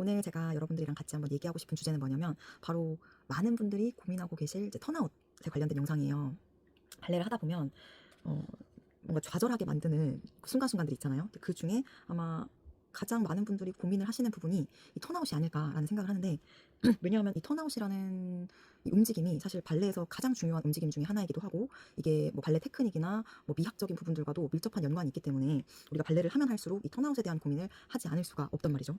오늘 제가 여러분들이랑 같이 한번 얘기하고 싶은 주제는 뭐냐면 바로 많은 분들이 고민하고 계실 이제 턴아웃에 관련된 영상이에요. 발레를 하다 보면 뭔가 좌절하게 만드는 그 순간순간들이 있잖아요. 그 중에 아마 가장 많은 분들이 고민을 하시는 부분이 이 턴아웃이 아닐까라는 생각을 하는데 왜냐하면 이 턴아웃이라는 이 움직임이 사실 발레에서 가장 중요한 움직임 중에 하나이기도 하고 이게 뭐 발레 테크닉이나 뭐 미학적인 부분들과도 밀접한 연관이 있기 때문에 우리가 발레를 하면 할수록 이 턴아웃에 대한 고민을 하지 않을 수가 없단 말이죠.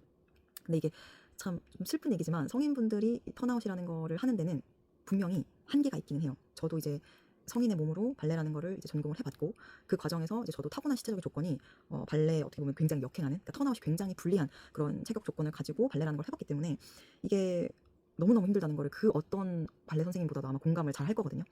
근데 이게 참 좀 슬픈 얘기지만 성인분들이 이 턴아웃이라는 거를 하는 데는 분명히 한계가 있기는 해요. 저도 이제 성인의 몸으로 발레라는 거를 이제 전공을 해봤고 그 과정에서 이제 저도 타고난 신체적인 조건이 발레 어떻게 보면 굉장히 역행하는 그러니까 턴아웃이 굉장히 불리한 그런 체격 조건을 가지고 발레라는 걸 해봤기 때문에 이게 너무너무 힘들다는 거를 그 어떤 발레 선생님보다도 아마 공감을 잘 할 거거든요.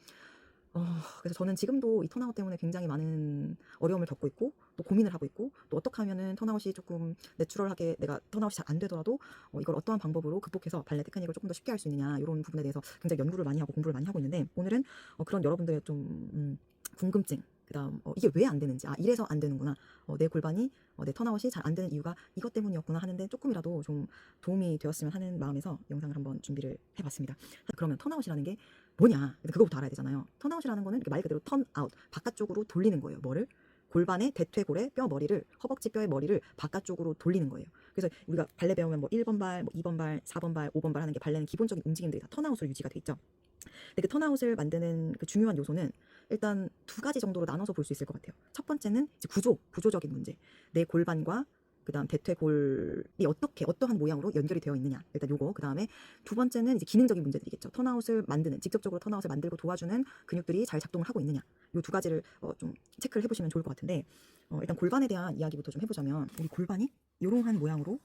그래서 저는 지금도 이 턴아웃 때문에 굉장히 많은 어려움을 겪고 있고 또 고민을 하고 있고 또 어떻게 하면은 턴아웃이 조금 내추럴하게 내가 턴아웃이 잘 안 되더라도 이걸 어떠한 방법으로 극복해서 발레 테크닉을 조금 더 쉽게 할 수 있느냐 이런 부분에 대해서 굉장히 연구를 많이 하고 공부를 많이 하고 있는데 오늘은 그런 여러분들의 좀 궁금증 그다음 이게 왜 안 되는지 이래서 안 되는구나 내 골반이 내 턴아웃이 잘 안 되는 이유가 이것 때문이었구나 하는데 조금이라도 좀 도움이 되었으면 하는 마음에서 영상을 한번 준비를 해봤습니다. 그러면 턴아웃이라는 게 뭐냐? 그거부터 알아야 되잖아요. 턴아웃이라는 거는 말 그대로 턴아웃, 바깥쪽으로 돌리는 거예요. 뭐를? 골반의 대퇴골의 뼈 머리를, 허벅지 뼈의 머리를 바깥쪽으로 돌리는 거예요. 그래서 우리가 발레 배우면 뭐 1번 발, 뭐 2번 발, 4번 발, 5번 발 하는 게 발레는 기본적인 움직임들이 다 턴아웃으로 유지가 돼 있죠. 근데 그 턴아웃을 만드는 그 중요한 요소는 일단 두 가지 정도로 나눠서 볼 수 있을 것 같아요. 첫 번째는 이제 구조적인 문제. 내 골반과 그다음 대퇴골이 어떠한 모양으로 연결이 되어 있느냐. 일단 요거. 그다음에 두 번째는 이제 기능적인 문제들이겠죠. 턴아웃을 만드는 직접적으로 턴아웃을 만들고 도와주는 근육들이 잘 작동을 하고 있느냐. 요 두 가지를 좀 체크를 해보시면 좋을 것 같은데 일단 골반에 대한 이야기부터 좀 해보자면 우리 골반이 이러한 모양으로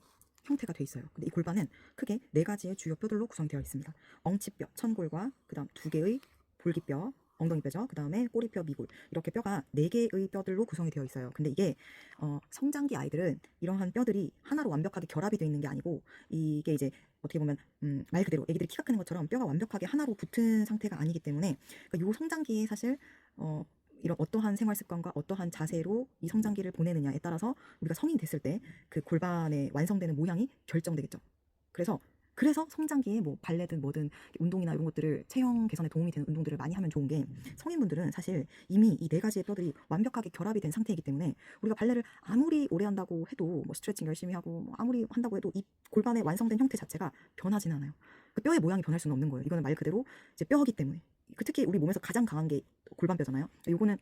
형태가 돼 있어요. 근데 이 골반은 크게 네 가지의 주요 뼈들로 구성되어 있습니다. 엉치뼈, 천골과 그다음 두 개의 볼기뼈, 엉덩이뼈죠. 그 다음에 꼬리뼈, 미골 이렇게 뼈가 4개의 뼈들로 구성이 되어 있어요. 근데 이게 성장기 아이들은 이러한 뼈들이 하나로 완벽하게 결합이 되어 있는 게 아니고 이게 이제 어떻게 보면 말 그대로 애기들이 키가 크는 것처럼 뼈가 완벽하게 하나로 붙은 상태가 아니기 때문에 그러니까 요 성장기에 사실 이런 어떠한 생활 습관과 어떠한 자세로 이 성장기를 보내느냐에 따라서 우리가 성인이 됐을 때 그 골반의 완성되는 모양이 결정되겠죠. 그래서 성장기에 뭐 발레든 뭐든 운동이나 이런 것들을 체형 개선에 도움이 되는 운동들을 많이 하면 좋은 게 성인분들은 사실 이미 이 네 가지의 뼈들이 완벽하게 결합이 된 상태이기 때문에 우리가 발레를 아무리 오래 한다고 해도 뭐 스트레칭 열심히 하고 뭐 아무리 한다고 해도 이 골반의 완성된 형태 자체가 변하지는 않아요. 그 뼈의 모양이 변할 수는 없는 거예요. 이거는 말 그대로 이제 뼈이기 때문에. 특히 우리 몸에서 가장 강한 게 골반뼈잖아요. 요거는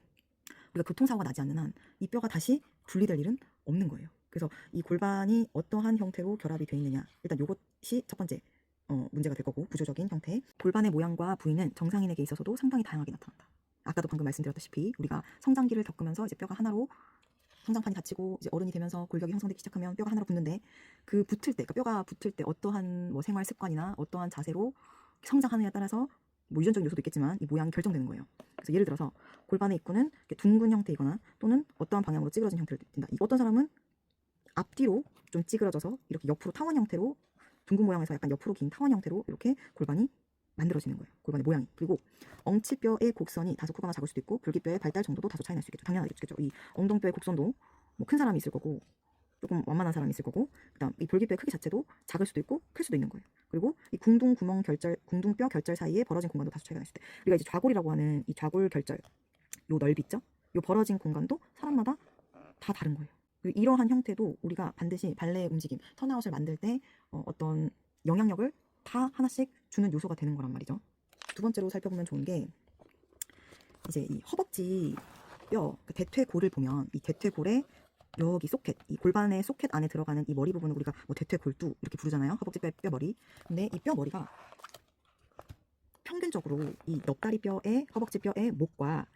우리가 교통사고가 나지 않는 한 이 뼈가 다시 분리될 일은 없는 거예요. 그래서 이 골반이 어떠한 형태로 결합이 되어 있느냐 일단 요것이 첫 번째 문제가 될 거고 구조적인 형태 골반의 모양과 부위는 정상인에게 있어서도 상당히 다양하게 나타난다. 아까도 방금 말씀드렸다시피 우리가 성장기를 겪으면서 이제 뼈가 하나로 성장판이 닫히고 이제 어른이 되면서 골격이 형성되기 시작하면 뼈가 하나로 붙는데 그 붙을 때 그러니까 뼈가 붙을 때 어떠한 뭐 생활 습관이나 어떠한 자세로 성장하느냐에 따라서 뭐 유전적인 요소도 있겠지만 이 모양이 결정되는 거예요. 그래서 예를 들어서 골반의 입구는 둥근 형태이거나 또는 어떠한 방향으로 찌그러진 형태를 띈다. 어떤 사람은 앞뒤로 좀 찌그러져서 이렇게 옆으로 타원 형태로 둥근 모양에서 약간 옆으로 긴 타원 형태로 이렇게 골반이 만들어지는 거예요. 골반의 모양이. 그리고 엉치뼈의 곡선이 다소 크거나 작을 수도 있고 불기뼈의 발달 정도도 다소 차이 날 수 있겠죠. 당연하겠죠. 이 엉덩뼈의 곡선도 뭐 큰 사람이 있을 거고 조금 완만한 사람이 있을 거고 그다음 이 볼기뼈의 크기 자체도 작을 수도 있고 클 수도 있는 거예요. 그리고 이 궁둥뼈 결절 사이에 벌어진 공간도 다소 차이가 날 수 있대. 우리가 이제 좌골이라고 하는 이 좌골 결절 요 넓이 있죠? 요 벌어진 공간도 사람마다 다 다른 거예요. 이러한 형태도 우리가 반드시 발레 움직임, 턴아웃을 만들 때 어떤 영향력을 다 하나씩 주는 요소가 되는 거란 말이죠. 두 번째로 살펴보면 좋은 게 이제 이 허벅지 뼈, 그 대퇴골을 보면 이 대퇴골의 여기 소켓, 이 골반의 소켓 안에 들어가는 이 머리 부분을 우리가 뭐 대퇴골두 이렇게 부르잖아요. 허벅지 뼈 머리. 근데 이 뼈 머리가 평균적으로 이 넙다리 뼈의 허벅지 뼈의 목과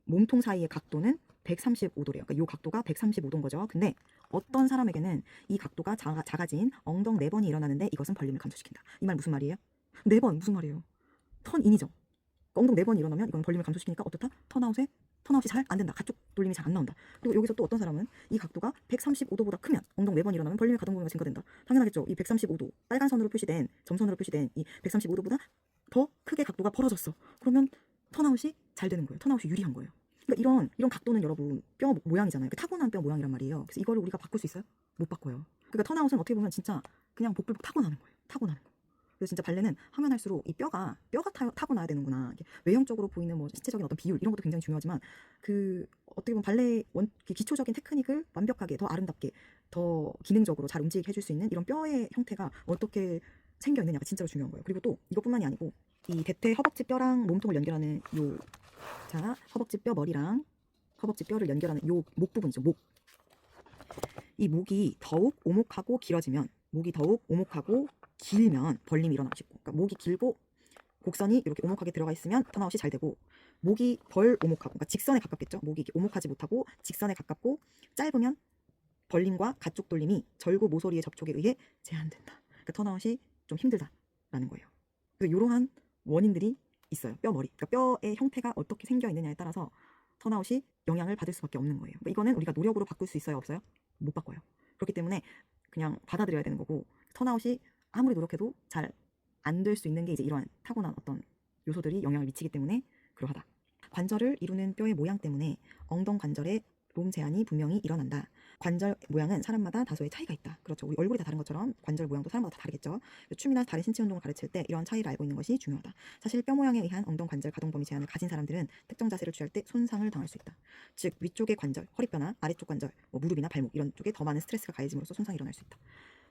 몸통 사이의 각도는 135도래요. 그러니까 이 각도가 135도인 거죠. 근데 어떤 사람에게는 이 각도가 작아진 엉덩 4번이 일어나는데 이것은 벌림을 감소시킨다. 이 말 무슨 말이에요? 4번 무슨 말이에요? 턴인이죠. 엉덩 4번이 일어나면 이건 벌림을 감소시키니까 어떻다? 턴아웃이 잘 안 된다. 가쪽 돌림이 잘 안 나온다. 그리고 여기서 또 어떤 사람은 이 각도가 135도보다 크면 엉덩 4번 일어나면 벌림의 가동 범위가 증가된다. 당연하겠죠. 이 135도 빨간 선으로 표시된 점선으로 표시된 이 135도보다 더 크게 각도가 벌어졌어. 그러면 턴아웃이 잘 되는 거예요. 턴아웃이 유리한 거예요. 그러니까 이런 각도는 여러분 뼈 모양이잖아요. 타고난 뼈 모양이란 말이에요. 그래서 이거를 우리가 바꿀 수 있어요? 못 바꿔요. 그러니까 턴아웃은 어떻게 보면 진짜 그냥 복불복 타고나는 거예요. 타고나는 거. 그래서 진짜 발레는 하면 할수록 이 뼈가 타고나야 되는구나. 이게 외형적으로 보이는 뭐 신체적인 어떤 비율 이런 것도 굉장히 중요하지만 그 어떻게 보면 발레 기초적인 테크닉을 완벽하게 더 아름답게 더 기능적으로 잘 움직이게 해줄 수 있는 이런 뼈의 형태가 어떻게 생겨 있느냐가 진짜로 중요한 거예요. 그리고 또 이것뿐만이 아니고 이 대퇴 허벅지 뼈랑 몸통을 연결하는 자 허벅지 뼈 머리랑 허벅지 뼈를 연결하는 요 목 부분이죠. 목. 이 목이 더욱 오목하고 길어지면 목이 더욱 오목하고 길면 벌림이 일어나고 싶고 그러니까 목이 길고 곡선이 이렇게 오목하게 들어가 있으면 턴아웃이 잘 되고 목이 덜 오목하고 그러니까 직선에 가깝겠죠. 목이 오목하지 못하고 직선에 가깝고 짧으면 벌림과 가쪽 돌림이 절구 모서리의 접촉에 의해 제한된다. 그러니까 턴아웃이 좀 힘들다라는 거예요. 그래서 이러한 원인들이 있어요. 뼈 머리. 그러니까 뼈의 형태가 어떻게 생겨 있느냐에 따라서 턴아웃이 영향을 받을 수밖에 없는 거예요. 그러니까 이거는 우리가 노력으로 바꿀 수 있어요, 없어요? 못 바꿔요. 그렇기 때문에 그냥 받아들여야 되는 거고 턴아웃이 아무리 노력해도 잘 안 될 수 있는 게 이제 이러한 타고난 어떤 요소들이 영향을 미치기 때문에 그러하다. 관절을 이루는 뼈의 모양 때문에 엉덩 관절에 롬 제한이 분명히 일어난다. 관절 모양은 사람마다 다소의 차이가 있다. 그렇죠. 우리 얼굴이 다 다른 것처럼 관절 모양도 사람마다 다 다르겠죠. 춤이나 다른 신체 운동을 가르칠 때 이런 차이를 알고 있는 것이 중요하다. 사실 뼈 모양에 의한 엉덩 관절 가동 범위 제한을 가진 사람들은 특정 자세를 취할 때 손상을 당할 수 있다. 즉 위쪽의 관절, 허리뼈나 아래쪽 관절, 뭐 무릎이나 발목 이런 쪽에 더 많은 스트레스가 가해짐으로써 손상이 일어날 수 있다.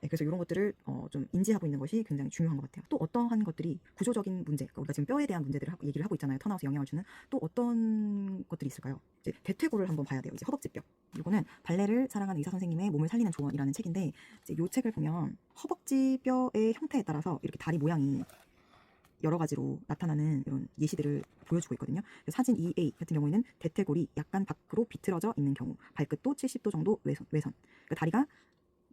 네, 그래서 이런 것들을 좀 인지하고 있는 것이 굉장히 중요한 것 같아요. 또 어떠한 것들이 구조적인 문제, 그러니까 우리가 지금 뼈에 대한 문제들을 얘기를 하고 있잖아요. 턴아웃에 영향을 주는 또 어떤 것들이 있을까요? 이제 대퇴골을 한번 봐야 돼요. 이제 허벅지뼈. 이거는 발레를 사랑하는 의사 선생님의 몸을 살리는 조언이라는 책인데 이제 이 책을 보면 허벅지뼈의 형태에 따라서 이렇게 다리 모양이 여러 가지로 나타나는 이런 예시들을 보여주고 있거든요. 사진 2A 같은 경우에는 대퇴골이 약간 밖으로 비틀어져 있는 경우, 발끝도 70도 정도 외선. 그러니까 다리가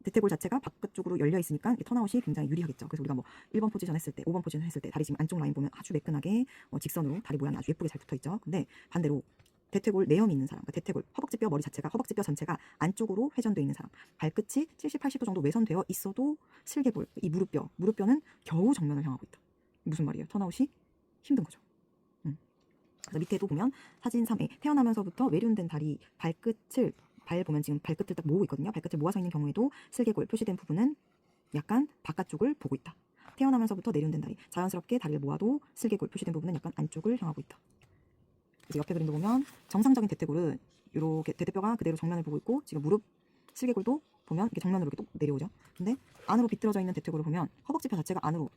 대퇴골 자체가 바깥쪽으로 열려 있으니까 턴아웃이 굉장히 유리하겠죠. 그래서 우리가 뭐 1번 포지션 했을 때, 5번 포지션 했을 때 다리 지금 안쪽 라인 보면 아주 매끈하게 직선으로 다리 모양이 아주 예쁘게 잘 붙어 있죠. 근데 반대로 대퇴골 내염이 있는 사람, 그러니까 대퇴골 허벅지뼈 머리 자체가 허벅지뼈 전체가 안쪽으로 회전되어 있는 사람, 발끝이 70, 80도 정도 외선되어 있어도 슬개골, 이 무릎뼈는 겨우 정면을 향하고 있다. 무슨 말이에요? 턴아웃이 힘든 거죠. 그래서 밑에도 보면 사진 3에 태어나면서부터 외륜된 다리 발끝을 발 보면 지금 발끝을 딱 모으고 있거든요. 발끝을 모아서 있는 경우에도 슬개골 표시된 부분은 약간 바깥쪽을 보고 있다. 태어나면서부터 내륜된 다리 자연스럽게 다리를 모아도 슬개골 표시된 부분은 약간 안쪽을 향하고 있다. 그래서 옆에 그림도 보면 정상적인 대퇴골은 이렇게 대퇴뼈가 그대로 정면을 보고 있고 지금 무릎 슬개골도 보면 이렇게 정면으로 이렇게 또 내려오죠. 근데 안으로 비틀어져 있는 대퇴골을 보면 허벅지뼈 자체가 안으로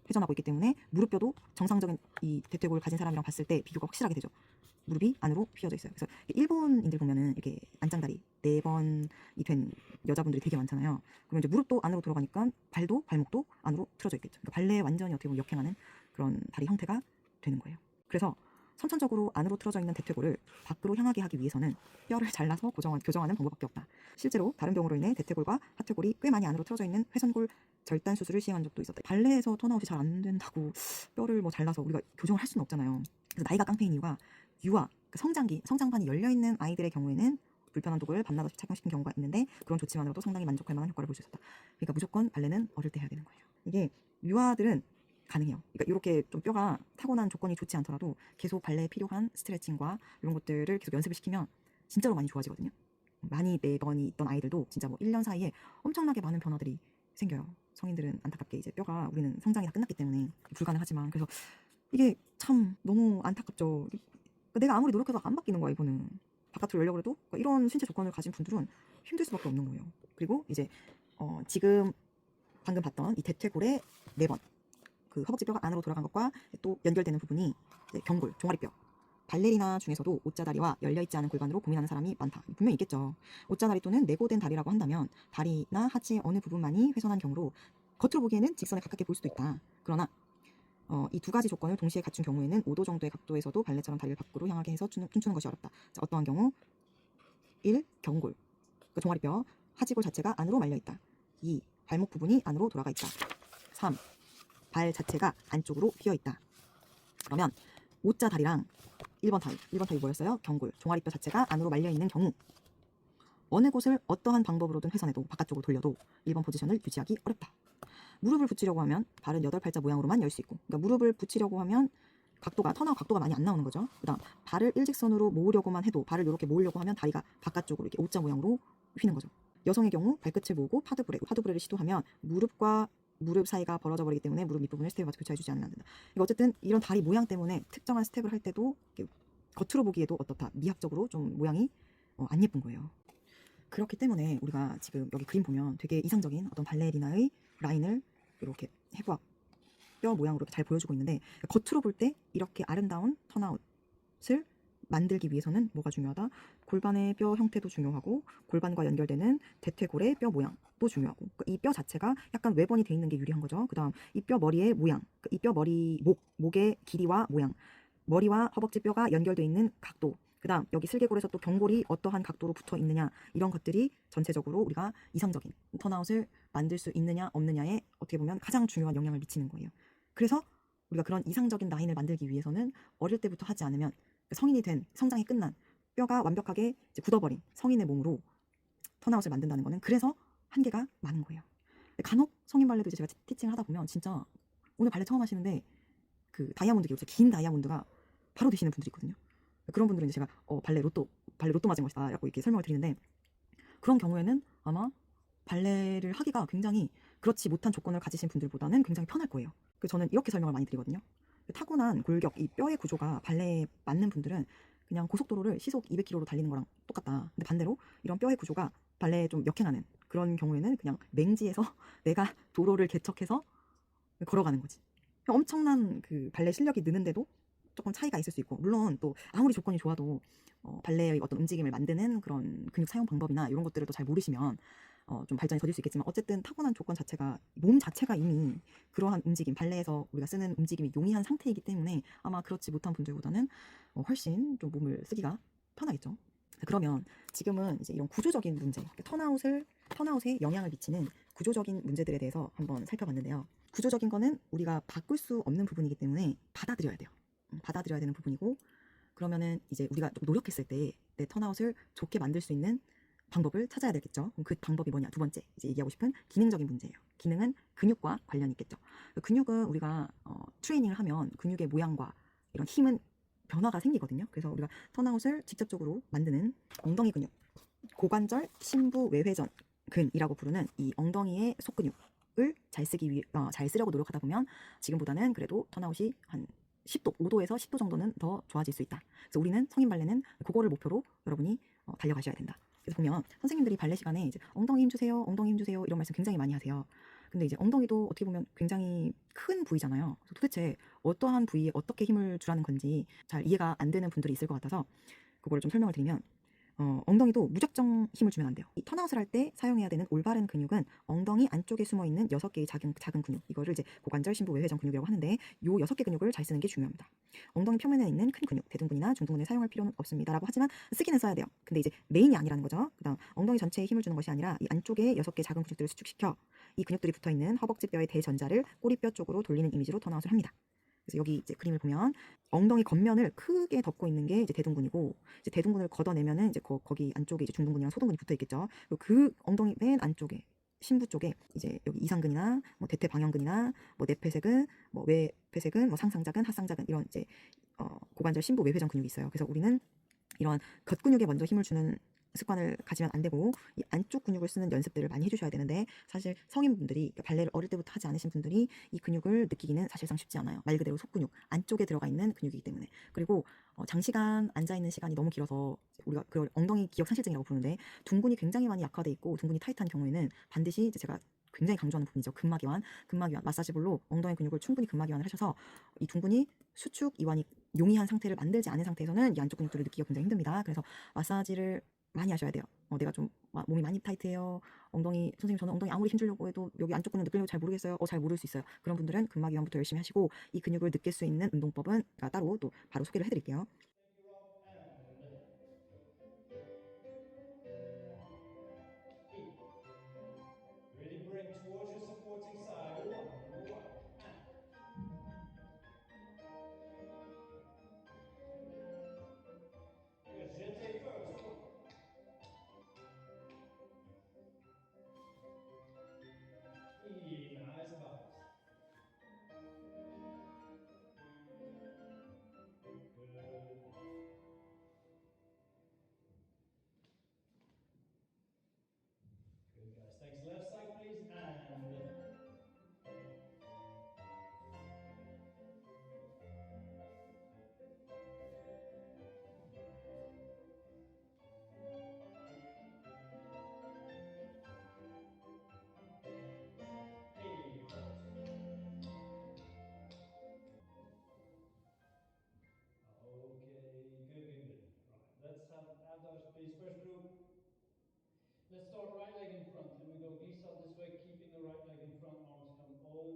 회전하고 있기 때문에 무릎뼈도 정상적인 이 대퇴골을 가진 사람이랑 봤을 때 비교가 확실하게 되죠. 무릎이 안으로 휘어져 있어요. 그래서 일본인들 보면은 이렇게 안짱다리 4번이 된 여자분들이 되게 많잖아요. 그러면 이제 무릎도 안으로 들어가니까 발도 발목도 안으로 틀어져 있겠죠. 그러니까 발레에 완전히 어떻게 보면 역행하는 그런 다리 형태가 되는 거예요. 그래서 선천적으로 안으로 틀어져 있는 대퇴골을 밖으로 향하게 하기 위해서는 뼈를 잘라서 교정하는 방법밖에 없다. 실제로 다른 병으로 인해 대퇴골과 하퇴골이 꽤 많이 안으로 틀어져 있는 회선골 절단 수술을 시행한 적도 있었다. 발레에서 턴아웃이 잘 안 된다고 뼈를 뭐 잘라서 우리가 교정을 할 수는 없잖아요. 그래서 나이가 깡패인 이유가 유아, 성장판이 열려있는 아이들의 경우에는 불편한 도구를 밤낮 없이 착용시킨 경우가 있는데 그런 조치만으로도 상당히 만족할 만한 효과를 볼 수 있었다. 그러니까 무조건 발레는 어릴 때 해야 되는 거예요. 이게 유아들은 가능해요. 그러니까 이렇게 좀 뼈가 타고난 조건이 좋지 않더라도 계속 발레에 필요한 스트레칭과 이런 것들을 계속 연습을 시키면 진짜로 많이 좋아지거든요. 많이 4번이 있던 아이들도 진짜 뭐 1년 사이에 엄청나게 많은 변화들이 생겨요. 성인들은 안타깝게 이제 뼈가 우리는 성장이 다 끝났기 때문에 불가능하지만 그래서 이게 참 너무 안타깝죠. 내가 아무리 노력해도 안 바뀌는 거야 이거는. 바깥으로 열려고 해도 이런 신체 조건을 가진 분들은 힘들 수밖에 없는 거예요. 그리고 이제 지금 방금 봤던 이 대퇴골의 4번 그 허벅지뼈가 안으로 돌아간 것과 또 연결되는 부분이 이제 경골, 종아리뼈. 발레리나 중에서도 옷자다리와 열려있지 않은 골반으로 고민하는 사람이 많다. 분명히 있겠죠. 옷자다리 또는 내고된 다리라고 한다면 다리나 하체 어느 부분만이 훼손한 경우로 겉으로 보기에는 직선에 가깝게 보일 수도 있다. 그러나 이 두 가지 조건을 동시에 갖춘 경우에는 5도 정도의 각도에서도 발레처럼 다리를 밖으로 향하게 해서 춤추는 것이 어렵다. 자, 어떠한 경우? 1. 경골, 그러니까 종아리뼈, 하지골 자체가 안으로 말려있다. 2. 발목 부분이 안으로 돌아가 있다. 3. 발 자체가 안쪽으로 휘어있다. 그러면 O자 다리랑 1번 타입 뭐였어요? 경골, 종아리뼈 자체가 안으로 말려있는 경우 어느 곳을 어떠한 방법으로든 회선해도 바깥쪽으로 돌려도 1번 포지션을 유지하기 어렵다. 무릎을 붙이려고 하면 발은 8팔자 모양으로만 열 수 있고, 그러니까 무릎을 붙이려고 하면 턴아웃 각도가 많이 안 나오는 거죠. 그 다음 발을 일직선으로 모으려고만 해도 발을 이렇게 모으려고 하면 다리가 바깥쪽으로 이렇게 O자 모양으로 휘는 거죠. 여성의 경우 발끝을 모으고 파드브레를 시도하면 무릎과 무릎 사이가 벌어져 버리기 때문에 무릎 밑부분을 스텝에 맞춰 교차해주지 않으면 안 된다. 그러니까 어쨌든 이런 다리 모양 때문에 특정한 스텝을 할 때도 겉으로 보기에도 어떻다. 미학적으로 좀 모양이 안 예쁜 거예요. 그렇기 때문에 우리가 지금 여기 그림 보면 되게 이상적인 어떤 발레리나의 라인을 이렇게 해부학 뼈 모양으로 잘 보여주고 있는데, 겉으로 볼 때 이렇게 아름다운 턴아웃을 만들기 위해서는 뭐가 중요하다? 골반의 뼈 형태도 중요하고 골반과 연결되는 대퇴골의 뼈 모양도 중요하고, 이 뼈 자체가 약간 외번이 돼 있는 게 유리한 거죠. 그 다음 이 뼈 머리의 모양, 이 뼈 머리 목의 길이와 모양, 머리와 허벅지 뼈가 연결돼 있는 각도, 그 다음 여기 슬개골에서 또 경골이 어떠한 각도로 붙어 있느냐, 이런 것들이 전체적으로 우리가 이상적인 턴아웃을 만들 수 있느냐 없느냐에 어떻게 보면 가장 중요한 영향을 미치는 거예요. 그래서 우리가 그런 이상적인 라인을 만들기 위해서는 어릴 때부터 하지 않으면 성인이 된, 성장이 끝난, 뼈가 완벽하게 이제 굳어버린 성인의 몸으로 턴아웃을 만든다는 거는 그래서 한계가 많은 거예요. 간혹 성인 발레도 이제 제가 티칭을 하다 보면 진짜 오늘 발레 처음 하시는데 그 다이아몬드 기호, 긴 다이아몬드가 바로 되시는 분들이 있거든요. 그런 분들은 이제 제가 발레 로또 맞은 것이다 라고 이렇게 설명을 드리는데, 그런 경우에는 아마 발레를 하기가 굉장히 그렇지 못한 조건을 가지신 분들보다는 굉장히 편할 거예요. 그래서 저는 이렇게 설명을 많이 드리거든요. 타고난 골격, 이 뼈의 구조가 발레에 맞는 분들은 그냥 고속도로를 시속 200km로 달리는 거랑 똑같다. 근데 반대로 이런 뼈의 구조가 발레에 좀 역행하는 그런 경우에는 그냥 맹지에서 내가 도로를 개척해서 걸어가는 거지. 엄청난 그 발레 실력이 느는데도 조금 차이가 있을 수 있고, 물론 또 아무리 조건이 좋아도 발레의 어떤 움직임을 만드는 그런 근육 사용 방법이나 이런 것들을 또 잘 모르시면 좀 발전이 더딜 수 있겠지만, 어쨌든 타고난 조건 자체가, 몸 자체가 이미 그러한 움직임, 발레에서 우리가 쓰는 움직임이 용이한 상태이기 때문에 아마 그렇지 못한 분들보다는 훨씬 좀 몸을 쓰기가 편하겠죠. 그러면 지금은 이제 이런 구조적인 문제, 턴아웃에 영향을 미치는 구조적인 문제들에 대해서 한번 살펴봤는데요. 구조적인 거는 우리가 바꿀 수 없는 부분이기 때문에 받아들여야 돼요. 받아들여야 되는 부분이고, 그러면은 이제 우리가 좀 노력했을 때 내 턴아웃을 좋게 만들 수 있는 방법을 찾아야 되겠죠. 그럼 그 방법이 뭐냐? 두 번째, 이제 얘기하고 싶은 기능적인 문제예요. 기능은 근육과 관련이 있겠죠. 근육은 우리가 트레이닝을 하면 근육의 모양과 이런 힘은 변화가 생기거든요. 그래서 우리가 턴아웃을 직접적으로 만드는 엉덩이 근육, 고관절 심부 외회전 근이라고 부르는 이 엉덩이의 속근육을 잘 쓰려고 노력하다 보면 지금보다는 그래도 턴아웃이 한 10도, 5도에서 10도 정도는 더 좋아질 수 있다. 그래서 우리는 성인 발레는 그거를 목표로 여러분이 달려가셔야 된다. 그래서 보면 선생님들이 발레 시간에 이제 엉덩이 힘주세요, 엉덩이 힘주세요 이런 말씀 굉장히 많이 하세요. 근데 이제 엉덩이도 어떻게 보면 굉장히 큰 부위잖아요. 그래서 도대체 어떠한 부위에 어떻게 힘을 주라는 건지 잘 이해가 안 되는 분들이 있을 것 같아서 그거를 좀 설명을 드리면, 엉덩이도 무작정 힘을 주면 안 돼요. 이 턴아웃을 할 때 사용해야 되는 올바른 근육은 엉덩이 안쪽에 숨어있는 6개의 작은 근육, 이거를 이제 고관절 심부 외회전 근육이라고 하는데, 요 6개 근육을 잘 쓰는 게 중요합니다. 엉덩이 표면에 있는 큰 근육, 대둔근이나 중둔근을 사용할 필요는 없습니다 라고 하지만 쓰기는 써야 돼요. 근데 이제 메인이 아니라는 거죠. 그 다음 엉덩이 전체에 힘을 주는 것이 아니라 이 안쪽에 6개 작은 근육들을 수축시켜 이 근육들이 붙어있는 허벅지뼈의 대전자를 꼬리뼈 쪽으로 돌리는 이미지로 턴아웃을 합니다. 그래서 여기 이제 그림을 보면 엉덩이 겉면을 크게 덮고 있는 게 이제 대둔근이고, 이제 대둔근을 걷어내면은 이제 거기 안쪽에 이제 중둔근이랑 소둔근이 붙어 있겠죠. 그 엉덩이 맨 안쪽에 심부 쪽에 이제 여기 이상근이나 뭐 대퇴방형근이나 뭐 내폐쇄근, 뭐 외폐쇄근, 뭐 상상자근, 하상자근 이런 이제 고관절 심부 외회전 근육이 있어요. 그래서 우리는 이런 겉근육에 먼저 힘을 주는 습관을 가지면 안 되고 이 안쪽 근육을 쓰는 연습들을 많이 해주셔야 되는데, 사실 성인분들이, 발레를 어릴 때부터 하지 않으신 분들이 이 근육을 느끼기는 사실상 쉽지 않아요. 말 그대로 속근육 안쪽에 들어가 있는 근육이기 때문에. 그리고 장시간 앉아있는 시간이 너무 길어서 우리가 그걸 엉덩이 기억 상실증이라고 부르는데, 둔근이 굉장히 많이 약화돼 있고 둔근이 타이트한 경우에는 반드시 이제 제가 굉장히 강조하는 부분이죠. 근막이완 마사지볼로 엉덩이 근육을 충분히 근막이완을 하셔서 이 둔근이 수축 이완이 용이한 상태를 만들지 않은 상태에서는 이 안쪽 근육들을 느끼기가 굉장히 힘듭니다. 그래서 마사지를 많이 하셔야 돼요. 내가 좀 몸이 많이 타이트해요. 선생님 저는 엉덩이 아무리 힘주려고 해도 여기 안쪽 근육 느끼려고 잘 모르겠어요. 잘 모를 수 있어요. 그런 분들은 근막이완부터 열심히 하시고, 이 근육을 느낄 수 있는 운동법은 따로 또 바로 소개를 해드릴게요. Really bring towards your supporting side. Number one. Good. Jeté first. Nice bounce. Good. Let's start right leg in front, and we go glissade this way, keeping the right leg in front, arms come over,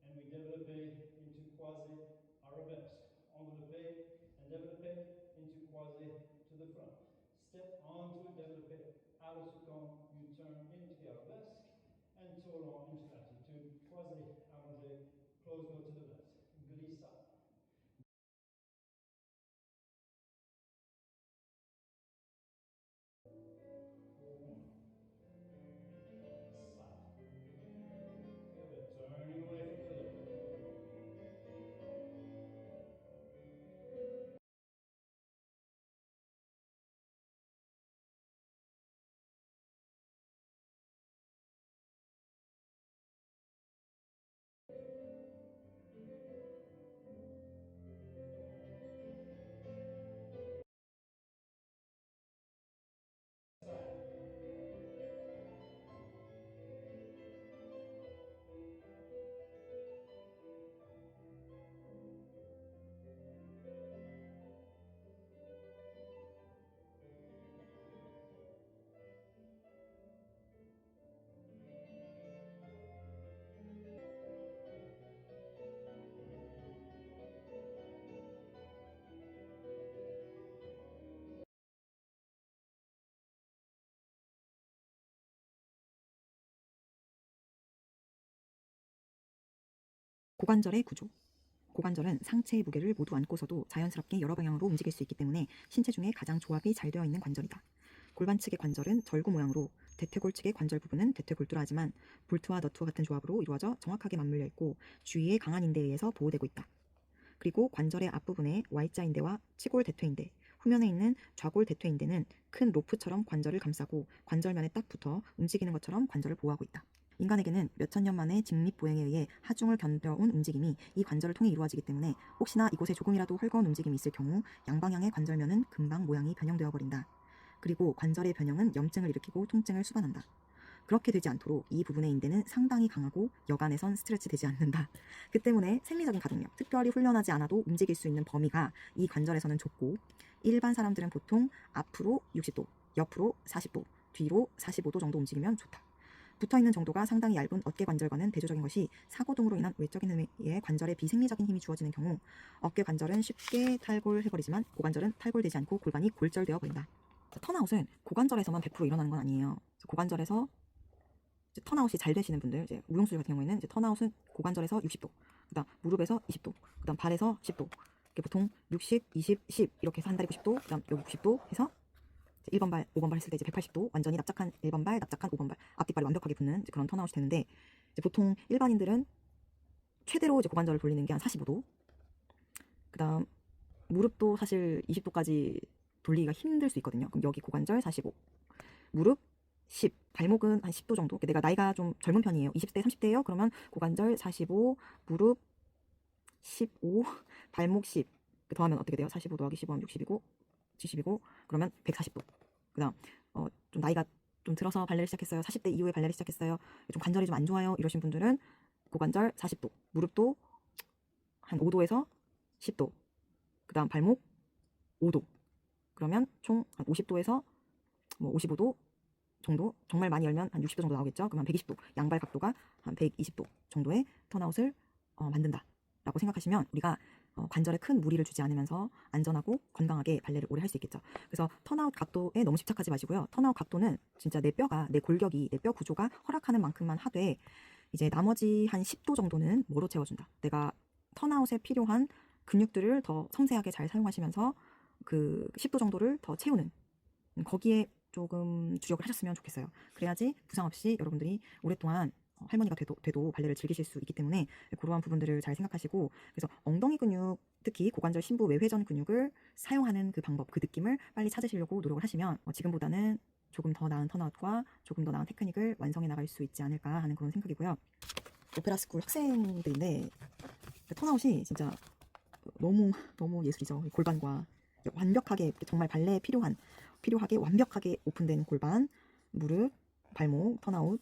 and we développé into quasi arabesque. Enveloppé and développé into quasi to the front. Step onto it, développé out of soucan, you turn into the arabesque, and tourant into attitude, quasi allongé, close go to the left, glissade. Slide. Good, turning away from the left. 고관절의 구조. 고관절은 상체의 무게를 모두 안고서도 자연스럽게 여러 방향으로 움직일 수 있기 때문에 신체 중에 가장 조합이 잘 되어 있는 관절이다. 골반 측의 관절은 절구 모양으로 대퇴골 측의 관절 부분은 대퇴골두라 하지만 볼트와 너트와 같은 조합으로 이루어져 정확하게 맞물려 있고 주위의 강한 인대에 의해서 보호되고 있다. 그리고 관절의 앞부분에 Y자인대와 치골 대퇴인대, 후면에 있는 좌골 대퇴인대는 큰 로프처럼 관절을 감싸고 관절면에 딱 붙어 움직이는 것처럼 관절을 보호하고 있다. 인간에게는 몇천 년 만에 직립보행에 의해 하중을 견뎌온 움직임이 이 관절을 통해 이루어지기 때문에 혹시나 이곳에 조금이라도 헐거운 움직임이 있을 경우 양방향의 관절면은 금방 모양이 변형되어 버린다. 그리고 관절의 변형은 염증을 일으키고 통증을 수반한다. 그렇게 되지 않도록 이 부분의 인대는 상당히 강하고 여간에선 스트레치 되지 않는다. 그 때문에 생리적인 가동력, 특별히 훈련하지 않아도 움직일 수 있는 범위가 이 관절에서는 좁고 일반 사람들은 보통 앞으로 60도, 옆으로 40도, 뒤로 45도 정도 움직이면 좋다. 붙어있는 정도가 상당히 얇은 어깨 관절과는 대조적인 것이 사고 등으로 인한 외적인 의미의 관절에 비생리적인 힘이 주어지는 경우 어깨 관절은 쉽게 탈골해버리지만 고관절은 탈골되지 않고 골반이 골절되어 버린다. 턴아웃은 고관절에서만 100% 일어나는 건 아니에요. 고관절에서 턴아웃이 잘 되시는 분들, 이제 우용수술 같은 경우에는 이제 턴아웃은 고관절에서 60도, 그다음 무릎에서 20도, 그다음 발에서 10도. 이렇게 보통 60, 20, 10 이렇게 해서 한 다리 90도, 그다음 여기 90도 해서 1번 발, 5번 발 했을 때 이제 180도 완전히 납작한 1번 발, 납작한 5번 발, 앞뒷발이 완벽하게 붙는 이제 그런 턴아웃이 되는데 이제 보통 일반인들은 최대로 이제 고관절을 돌리는 게 한 45도. 그다음 무릎도 사실 20도까지 돌리기가 힘들 수 있거든요. 그럼 여기 고관절 45, 무릎 10, 발목은 한 10도 정도. 내가 나이가 좀 젊은 편이에요. 20대, 30대예요. 그러면 고관절 45, 무릎 15, 발목 10. 더하면 어떻게 돼요? 45 더하기 15하면 60이고 70이고 그러면 140도. 그다음 좀 나이가 좀 들어서 발레를 시작했어요. 40대 이후에 발레를 시작했어요. 좀 관절이 좀 안 좋아요. 이러신 분들은 고관절 40도, 무릎도 한 5도에서 10도. 그다음 발목 5도. 그러면 총 한 50도에서 뭐 55도 정도, 정말 많이 열면 한 60도 정도 나오겠죠. 그러면 120도, 양발 각도가 한 120도 정도의 턴아웃을 만든다 라고 생각하시면 우리가 관절에 큰 무리를 주지 않으면서 안전하고 건강하게 발레를 오래 할 수 있겠죠. 그래서 턴아웃 각도에 너무 집착하지 마시고요. 턴아웃 각도는 진짜 내 뼈가, 내 골격이, 내 뼈 구조가 허락하는 만큼만 하되 이제 나머지 한 10도 정도는 뭐로 채워준다. 내가 턴아웃에 필요한 근육들을 더 섬세하게 잘 사용하시면서 그 10도 정도를 더 채우는 거기에 조금 주력을 하셨으면 좋겠어요. 그래야지 부상 없이 여러분들이 오랫동안 할머니가 돼도 발레를 즐기실 수 있기 때문에 그러한 부분들을 잘 생각하시고 그래서 엉덩이 근육, 특히 고관절 심부 외회전 근육을 사용하는 그 방법, 그 느낌을 빨리 찾으시려고 노력을 하시면 지금보다는 조금 더 나은 턴아웃과 조금 더 나은 테크닉을 완성해 나갈 수 있지 않을까 하는 그런 생각이고요. 오페라 스쿨 학생들인데 턴아웃이 진짜 너무 예술이죠. 골반과 완벽하게 정말 발레에 필요하게 완벽하게 오픈된 골반, 무릎, 발목, 턴아웃,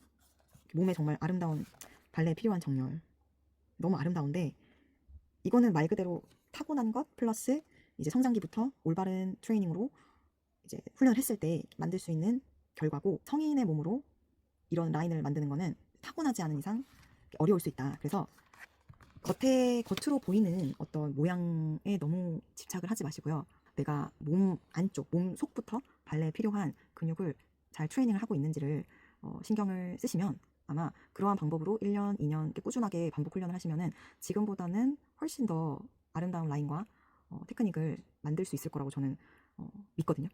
몸에 정말 아름다운 발레에 필요한 정렬. 너무 아름다운데 이거는 말 그대로 타고난 것 플러스 이제 성장기부터 올바른 트레이닝으로 이제 훈련을 했을 때 만들 수 있는 결과고, 성인의 몸으로 이런 라인을 만드는 거는 타고나지 않은 이상 어려울 수 있다. 그래서 겉으로 보이는 어떤 모양에 너무 집착을 하지 마시고요. 내가 몸 안쪽, 몸 속부터 발레에 필요한 근육을 잘 트레이닝을 하고 있는지를 신경을 쓰시면 아마 그러한 방법으로 1년, 2년 이렇게 꾸준하게 반복 훈련을 하시면은 지금보다는 훨씬 더 아름다운 라인과 테크닉을 만들 수 있을 거라고 저는 믿거든요.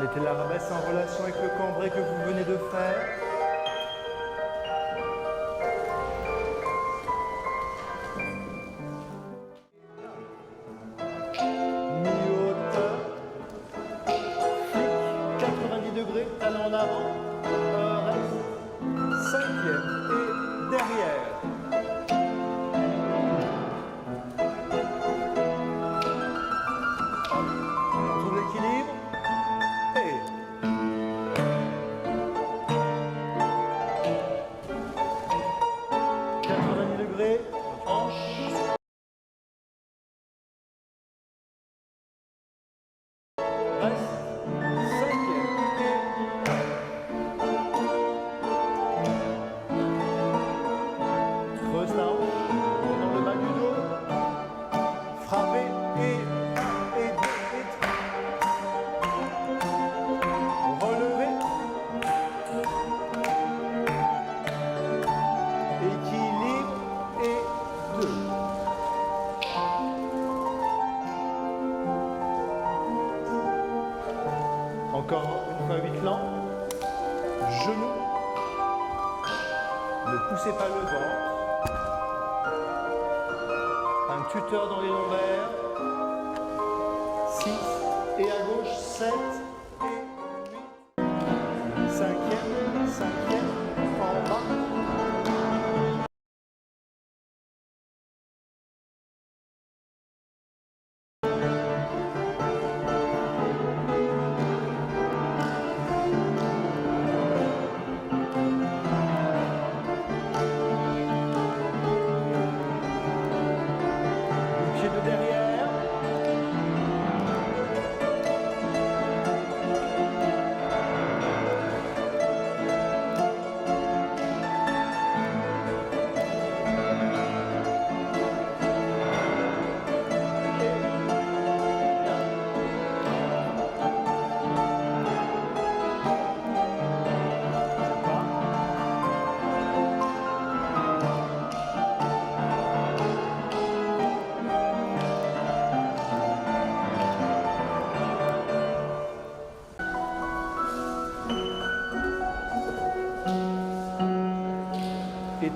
Mettez l'arabesque en relation avec le cambré que vous venez de faire. Mi-hauteur. Flic, 90 degrés, talon en avant. Reste. Cinquième et derrière. On trouve l'équilibre. 90 degrés, hanche. Reste. Cinquième. Creuse la hanche. Dans le bas du dos. Frappez et relevez. Équilibre et 2. Encore une fois 8 plans. Genoux. Ne poussez pas le ventre. Un tuteur dans les lombaires. 6. Et à gauche 7 et 8. Cinquième. En bas. Pied de derrière.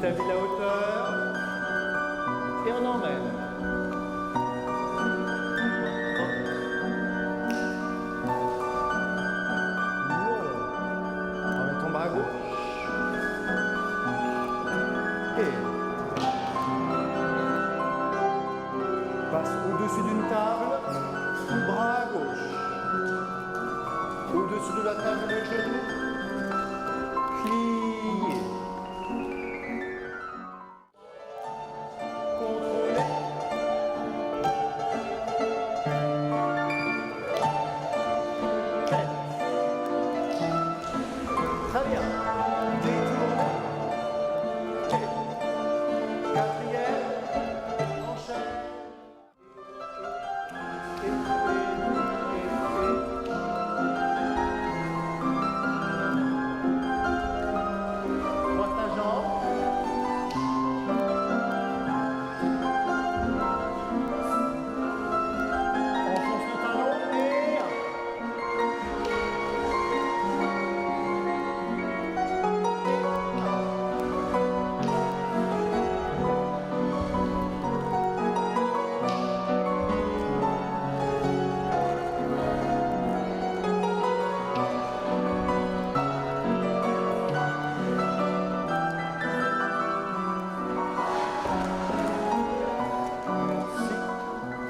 établit la hauteur et on emmène. On met ton bras gauche. Et passe au-dessus d'une table, bras à gauche. Au-dessus de la table, le genou. Plié. Contrôlé. Tête. Très bien. Détourné. Et quatrième. Enchaîne. Croise ta jambe. Enfonce le talon et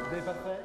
vous n'avez pas fait.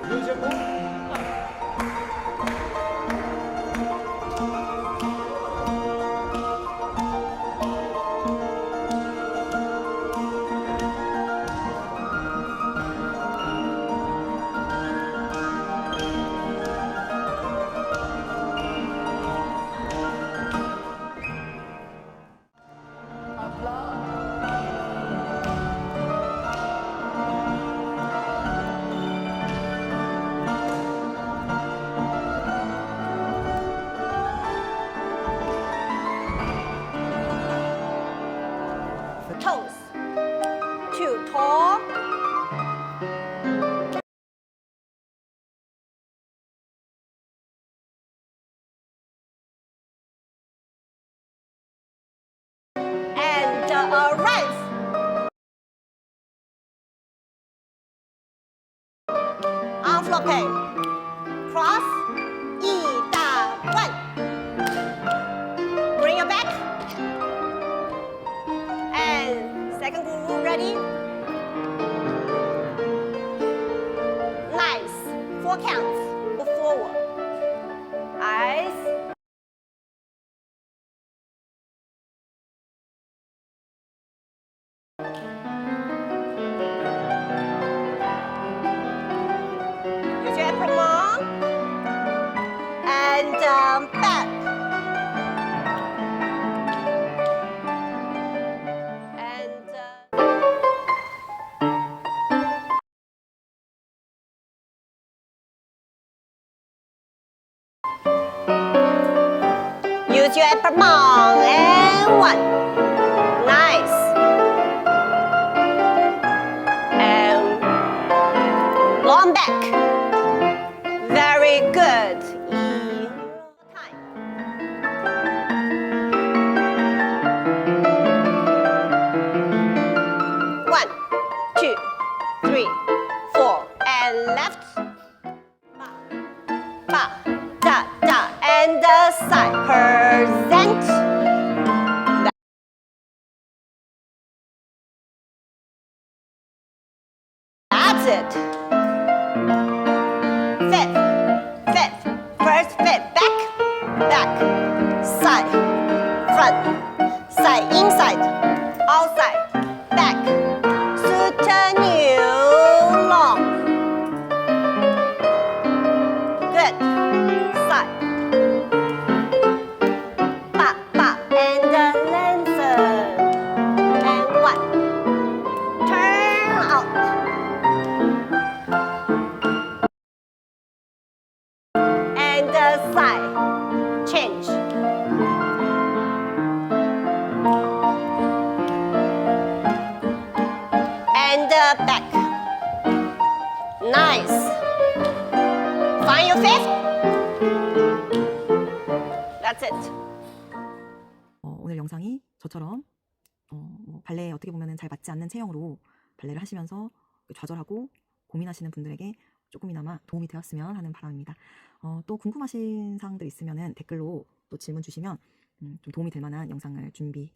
Deuxième mot. À plat. Toes. 2 tall. And rise. Arm flopping. Cross. 一大弯. Bring your back. And second guru ready. Nice. 4 counts. Move forward. Eyes. Use your upper arm. And back. And use your upper arm. And 1. Nice. And long back. Very good. Time. the side. Present. That's it. Fifth, fifth, first fifth, back, back, side, front, side, inside, outside, back, soutenu, long. Good. Side. Pop, pop, and lengthen. And one. Turn out. And the side. Change. And the back. Nice. Find your fifth. That's it. 오늘 영상이 저처럼 뭐 발레에 어떻게 보면 잘 맞지 않는 체형으로 발레를 하시면서 좌절하고 고민하시는 분들에게 조금이나마 도움이 되었으면 하는 바람입니다. 또 궁금하신 사항들 있으면 댓글로 또 질문 주시면 좀 도움이 될 만한 영상을 준비해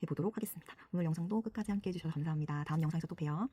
보도록 하겠습니다. 오늘 영상도 끝까지 함께 해주셔서 감사합니다. 다음 영상에서 또 봬요.